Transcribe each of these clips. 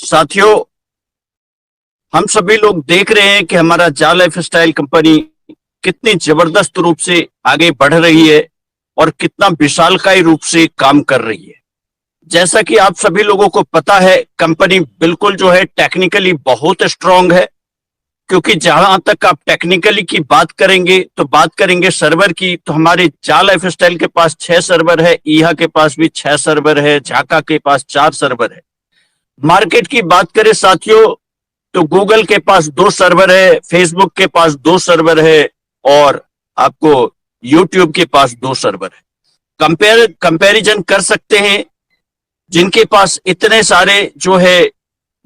साथियों, हम सभी लोग देख रहे हैं कि हमारा जा लाइफस्टाइल कंपनी कितनी जबरदस्त रूप से आगे बढ़ रही है और कितना विशालकाय रूप से काम कर रही है। जैसा कि आप सभी लोगों को पता है, कंपनी बिल्कुल जो है टेक्निकली बहुत स्ट्रांग है, क्योंकि जहां तक आप टेक्निकली की बात करेंगे तो बात करेंगे सर्वर की, तो हमारे जा लाइफस्टाइल के पास 6 सर्वर है, ईहा के पास भी 6 सर्वर है, झाका के पास 4 सर्वर है। मार्केट की बात करें साथियों, तो गूगल के पास 2 सर्वर है, फेसबुक के पास 2 सर्वर है और आपको यूट्यूब के पास 2 सर्वर है। कंपैरिजन कर सकते हैं, जिनके पास इतने सारे जो है,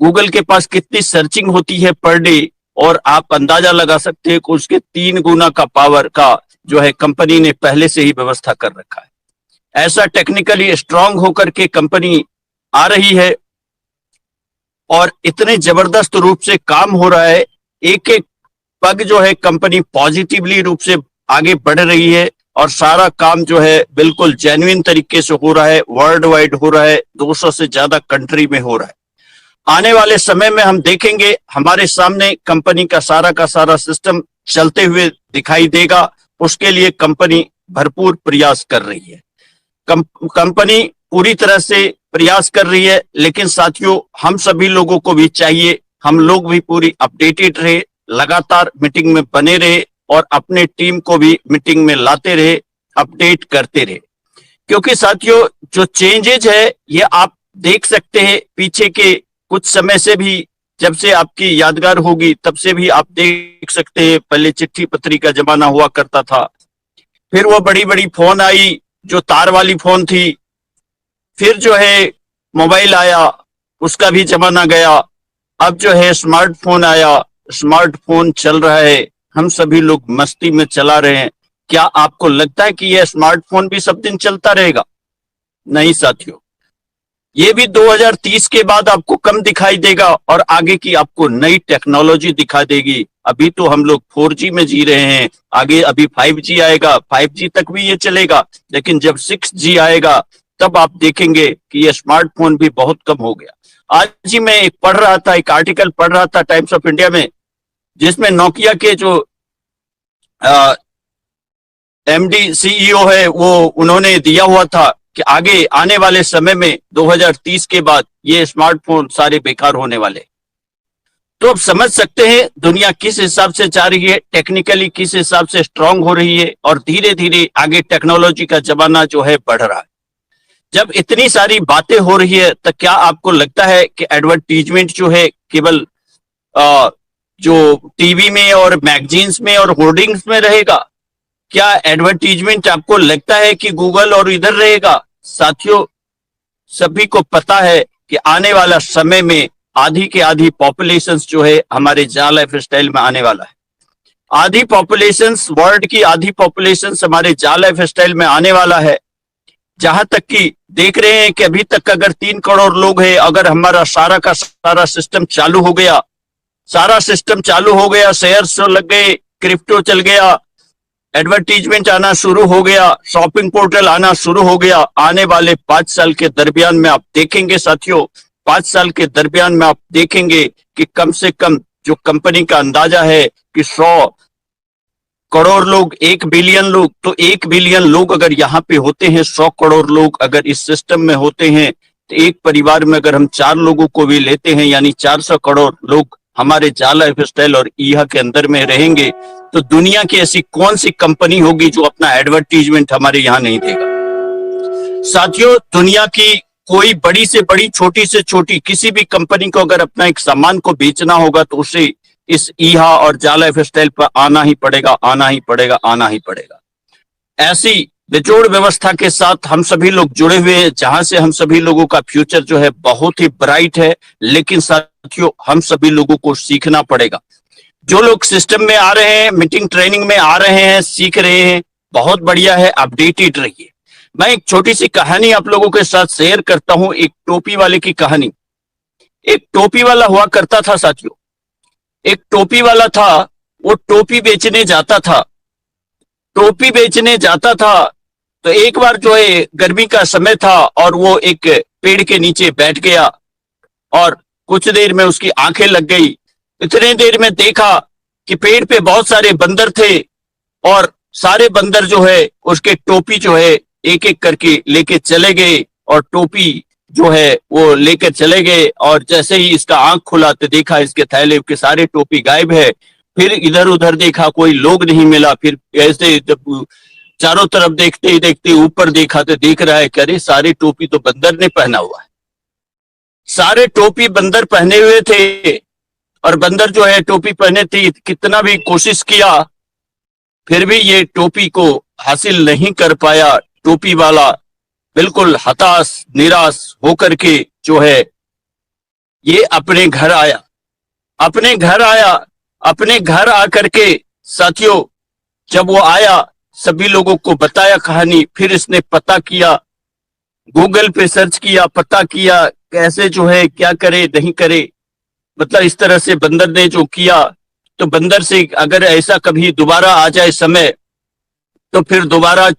गूगल के पास कितनी सर्चिंग होती है पर डे, और आप अंदाजा लगा सकते हैं कि उसके 3 गुना का पावर का जो है कंपनी ने पहले से ही व्यवस्था कर रखा है। ऐसा टेक्निकली स्ट्रांग होकर के कंपनी आ रही है और इतने जबरदस्त रूप से काम हो रहा है, एक एक पग जो है कंपनी पॉजिटिवली रूप से आगे बढ़ रही है और सारा काम जो है बिल्कुल जेन्युइन तरीके से हो रहा है, वर्ल्ड वाइड हो रहा है, 200 से ज्यादा कंट्री में हो रहा है। आने वाले समय में हम देखेंगे हमारे सामने कंपनी का सारा सिस्टम चलते हुए दिखाई देगा। उसके लिए कंपनी भरपूर प्रयास कर रही है। कंपनी पूरी तरह से प्रयास कर रही है, लेकिन साथियों हम सभी लोगों को भी चाहिए, हम लोग भी पूरी अपडेटेड रहे, लगातार मीटिंग में बने रहे और अपने टीम को भी मीटिंग में लाते रहे, अपडेट करते रहे। क्योंकि साथियों जो चेंजेज है ये आप देख सकते हैं पीछे के कुछ समय से भी, जब से आपकी यादगार होगी तब से भी आप देख सकते हैं। पहले चिट्ठी पत्री का जमाना हुआ करता था, फिर वो बड़ी बड़ी फोन आई जो तार वाली फोन थी, फिर जो है मोबाइल आया, उसका भी जमाना गया, अब जो है स्मार्टफोन आया, स्मार्टफोन चल रहा है, हम सभी लोग मस्ती में चला रहे हैं। क्या आपको लगता है कि यह स्मार्टफोन भी सब दिन चलता रहेगा? नहीं साथियों, ये भी 2030 के बाद आपको कम दिखाई देगा और आगे की आपको नई टेक्नोलॉजी दिखा देगी। अभी तो हम लोग 4G में जी रहे हैं, आगे अभी 5G आएगा, 5G तक भी ये चलेगा, लेकिन जब 6G आएगा तब आप देखेंगे कि ये स्मार्टफोन भी बहुत कम हो गया। आज ही मैं एक आर्टिकल पढ़ रहा था टाइम्स ऑफ इंडिया में, जिसमें नोकिया के जो एमडी सीईओ है वो उन्होंने दिया हुआ था कि आगे आने वाले समय में 2030 के बाद ये स्मार्टफोन सारे बेकार होने वाले। तो आप समझ सकते हैं दुनिया किस हिसाब से जा रही है, टेक्निकली किस हिसाब से स्ट्रांग हो रही है और धीरे धीरे आगे टेक्नोलॉजी का जमाना जो है बढ़ रहा है। जब इतनी सारी बातें हो रही है तो क्या आपको लगता है कि एडवर्टीजमेंट जो है केवल जो टीवी में और मैगजीन्स में और होर्डिंग्स में रहेगा? क्या एडवर्टीजमेंट आपको लगता है कि गूगल और इधर रहेगा? साथियों सभी को पता है कि आने वाला समय में आधी के आधी पॉपुलेशंस जो है हमारे जा लाइफस्टाइल में आने वाला है। आधी पॉपुलेशंस, वर्ल्ड की आधी पॉपुलेशंस हमारे जा लाइफस्टाइल में आने वाला है। जहां तक कि देख रहे हैं कि अभी तक अगर 3 करोड़ लोग हैं, अगर हमारा सारा का सारा सिस्टम चालू हो गया, शेयर्स लग गए, क्रिप्टो चल गया, एडवर्टीजमेंट आना शुरू हो गया, शॉपिंग पोर्टल आना शुरू हो गया, आने वाले 5 साल के दरमियान में आप देखेंगे साथियों, 5 साल के दरमियान में आप देखेंगे कि कम से कम जो कंपनी का अंदाजा है कि 100 करोड़ लोग, 1 बिलियन लोग, तो 1 बिलियन लोग अगर यहाँ पे होते हैं, 100 करोड़ लोग अगर इस सिस्टम में होते हैं, तो एक परिवार में अगर हम 4 लोगों को भी लेते हैं, यानी 400 करोड़ लोग हमारे जा लाइफस्टाइल और ईहा के अंदर में रहेंगे, तो दुनिया की ऐसी कौन सी कंपनी होगी जो अपना एडवर्टीजमेंट हमारे यहाँ नहीं देगा? साथियों दुनिया की कोई बड़ी से बड़ी, छोटी से छोटी किसी भी कंपनी को अगर अपना एक सामान को बेचना होगा तो उसे इस ईहा और जा लाइफस्टाइल पर आना ही पड़ेगा। ऐसी बेजोड़ व्यवस्था के साथ हम सभी लोग जुड़े हुए हैं, जहां से हम सभी लोगों का फ्यूचर जो है बहुत ही ब्राइट है। लेकिन साथियों हम सभी लोगों को सीखना पड़ेगा। जो लोग सिस्टम में आ रहे हैं, मीटिंग ट्रेनिंग में आ रहे हैं, सीख रहे हैं, बहुत बढ़िया है, अपडेटेड रहिए। मैं एक छोटी सी कहानी आप लोगों के साथ शेयर करता हूं, एक टोपी वाले की कहानी। एक टोपी वाला हुआ करता था साथियों, एक टोपी वाला था, वो टोपी बेचने जाता था। तो एक बार जो है गर्मी का समय था और वो एक पेड़ के नीचे बैठ गया और कुछ देर में उसकी आंखें लग गई। इतने देर में देखा कि पेड़ पे बहुत सारे बंदर थे और सारे बंदर जो है उसके टोपी जो है एक एक करके लेके चले गए और टोपी जो है वो लेकर चले गए। और जैसे ही इसका आंख खुला तो देखा इसके थैले के सारे टोपी गायब है। फिर इधर उधर देखा, कोई लोग नहीं मिला। फिर ऐसे जब चारों तरफ देखते ही देखते ऊपर देखा तो देख रहा है कि अरे सारे टोपी तो बंदर ने पहना हुआ है। सारे टोपी बंदर पहने हुए थे और बंदर जो है टोपी पहने थे। कितना भी कोशिश किया फिर भी ये टोपी को हासिल नहीं कर पाया। टोपी वाला बिल्कुल हताश निराश होकर के जो है ये अपने घर आया। अपने घर आकर के साथियों जब वो आया सभी लोगों को बताया कहानी। फिर इसने पता किया, गूगल पे सर्च किया, पता किया कैसे जो है क्या करे नहीं करे। मतलब इस तरह से बंदर ने जो किया, तो बंदर से अगर ऐसा कभी दोबारा आ जाए समय तो फिर दोबारा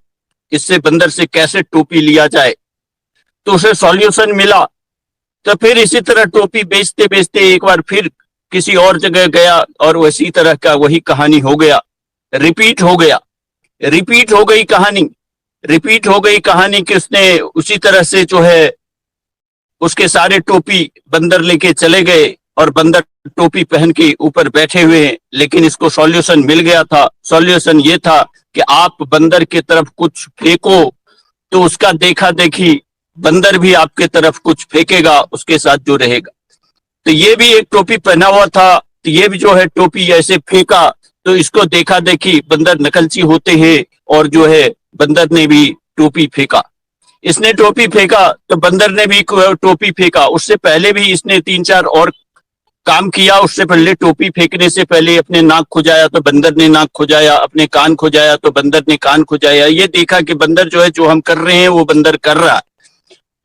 इससे बंदर से कैसे टोपी लिया जाए, तो उसे सॉल्यूशन मिला। तो फिर इसी तरह टोपी बेचते बेचते एक बार फिर किसी और जगह गया और उसी तरह का वही कहानी हो गया, रिपीट हो गई कहानी कि उसने उसी तरह से जो है उसके सारे टोपी बंदर लेके चले गए और बंदर टोपी पहन के ऊपर बैठे हुए हैं। लेकिन इसको सॉल्यूशन मिल गया था। सॉल्यूशन ये था कि आप बंदर के तरफ कुछ फेंको तो उसका देखा देखी बंदर भी आपके तरफ कुछ फेंकेगा, उसके साथ जो रहेगा। तो ये भी एक टोपी पहना हुआ था, तो ये भी जो है टोपी ऐसे फेंका तो इसको देखा देखी बंदर नकलची होते हैं और जो है बंदर ने भी टोपी फेंका। इसने टोपी फेंका तो बंदर ने भी टोपी फेंका। उससे पहले भी इसने 3-4 और काम किया। उससे पहले टोपी फेंकने से पहले अपने नाक खुजाया तो बंदर ने नाक खुजाया, अपने कान खुजाया तो बंदर ने कान खुजाया। ये देखा कि बंदर जो है जो हम कर रहे हैं वो बंदर कर रहा है,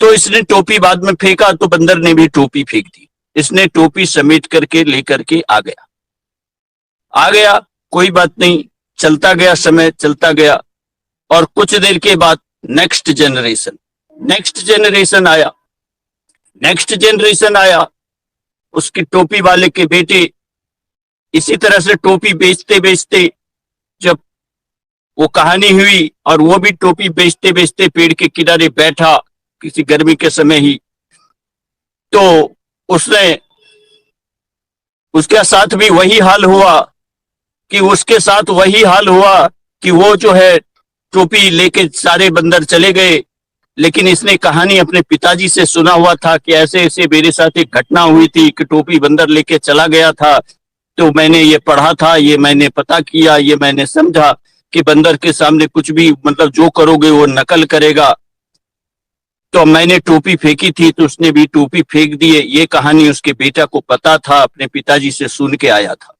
तो इसने टोपी बाद में फेंका तो बंदर ने भी टोपी फेंक दी। इसने टोपी समेट करके लेकर के आ गया। कोई बात नहीं, चलता गया समय, चलता गया और कुछ देर के बाद नेक्स्ट जनरेशन आया। उसकी टोपी वाले के बेटे इसी तरह से टोपी बेचते बेचते जब वो कहानी हुई और वो भी टोपी बेचते बेचते पेड़ के किनारे बैठा किसी गर्मी के समय ही, तो उसके साथ भी वही हाल हुआ कि वो जो है टोपी लेके सारे बंदर चले गए। लेकिन इसने कहानी अपने पिताजी से सुना हुआ था कि ऐसे ऐसे मेरे साथ एक घटना हुई थी कि टोपी बंदर लेके चला गया था। तो मैंने ये पढ़ा था, ये मैंने पता किया, ये मैंने समझा कि बंदर के सामने कुछ भी मतलब जो करोगे वो नकल करेगा। तो मैंने टोपी फेंकी थी तो उसने भी टोपी फेंक दी है। ये कहानी उसके बेटा को पता था, अपने पिताजी से सुन के आया था।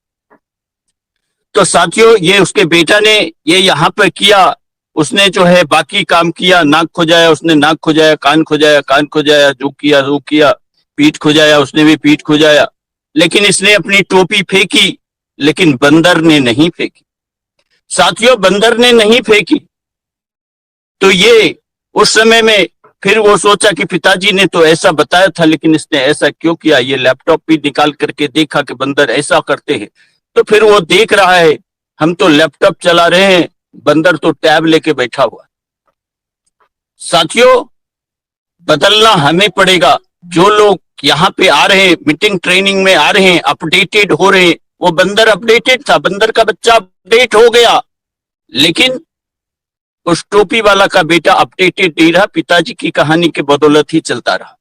तो साथियों ये उसके बेटा ने ये यहाँ पर किया। उसने जो है बाकी काम किया, नाक खुजाया, उसने नाक खुजाया, कान खुजाया, जो किया, पीठ खुजाया, उसने भी पीठ खुजाया। लेकिन इसने अपनी टोपी फेंकी, लेकिन बंदर ने नहीं फेंकी। साथियों बंदर ने नहीं फेंकी तो ये उस समय में फिर वो सोचा कि पिताजी ने तो ऐसा बताया था, लेकिन इसने ऐसा क्यों किया। ये लैपटॉप भी निकाल करके देखा कि बंदर ऐसा करते हैं। तो फिर वो देख रहा है हम तो लैपटॉप चला रहे हैं, बंदर तो टैब लेके बैठा हुआ। साथियों बदलना हमें पड़ेगा। जो लोग यहाँ पे आ रहे हैं, मीटिंग ट्रेनिंग में आ रहे हैं, अपडेटेड हो रहे हैं, वो बंदर अपडेटेड था, बंदर का बच्चा अपडेट हो गया, लेकिन उस टोपी वाला का बेटा अपडेटेड नहीं रहा। पिताजी की कहानी के बदौलत ही चलता रहा।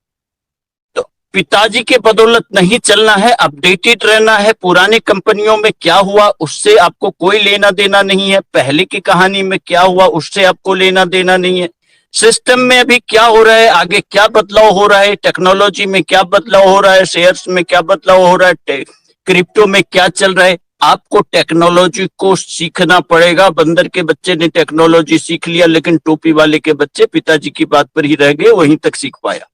तो पिताजी के बदौलत नहीं चलना है, अपडेटेड रहना है। पुराने कंपनियों में क्या हुआ उससे आपको कोई लेना देना नहीं है। पहले की कहानी में क्या हुआ उससे आपको लेना देना नहीं है। सिस्टम में अभी क्या हो रहा है, आगे क्या बदलाव हो रहा है, टेक्नोलॉजी में क्या बदलाव हो रहा है, शेयर्स में क्या बदलाव हो रहा है, क्रिप्टो में क्या चल रहा है, आपको टेक्नोलॉजी को सीखना पड़ेगा। बंदर के बच्चे ने टेक्नोलॉजी सीख लिया, लेकिन टोपी वाले के बच्चे पिताजी की बात पर ही रह गए, वहीं तक सीख पाया।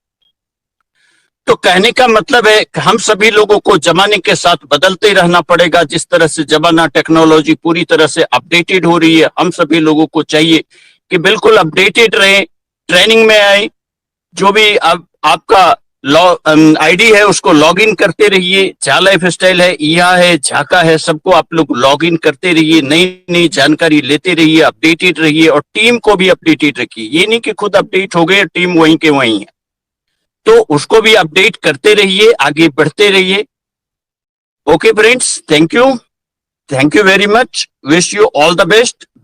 तो कहने का मतलब है कि हम सभी लोगों को जमाने के साथ बदलते रहना पड़ेगा। जिस तरह से जमाना टेक्नोलॉजी पूरी तरह से अपडेटेड हो रही है, हम सभी लोगों को चाहिए कि बिल्कुल अपडेटेड रहें, ट्रेनिंग में आए। जो भी आपका आईडी है उसको लॉग इन करते रहिए। झा लाइफ स्टाइल है, ईहा है, झाका है, सबको आप लोग लॉग इन करते रहिए, नई नई जानकारी लेते रहिए, अपडेटेड रहिए और टीम को भी अपडेटेड रखिए। ये नहीं कि खुद अपडेट हो गए, टीम वहीं के वहीं है, तो उसको भी अपडेट करते रहिए, आगे बढ़ते रहिए। Okay friends, thank you very much, wish you all the best.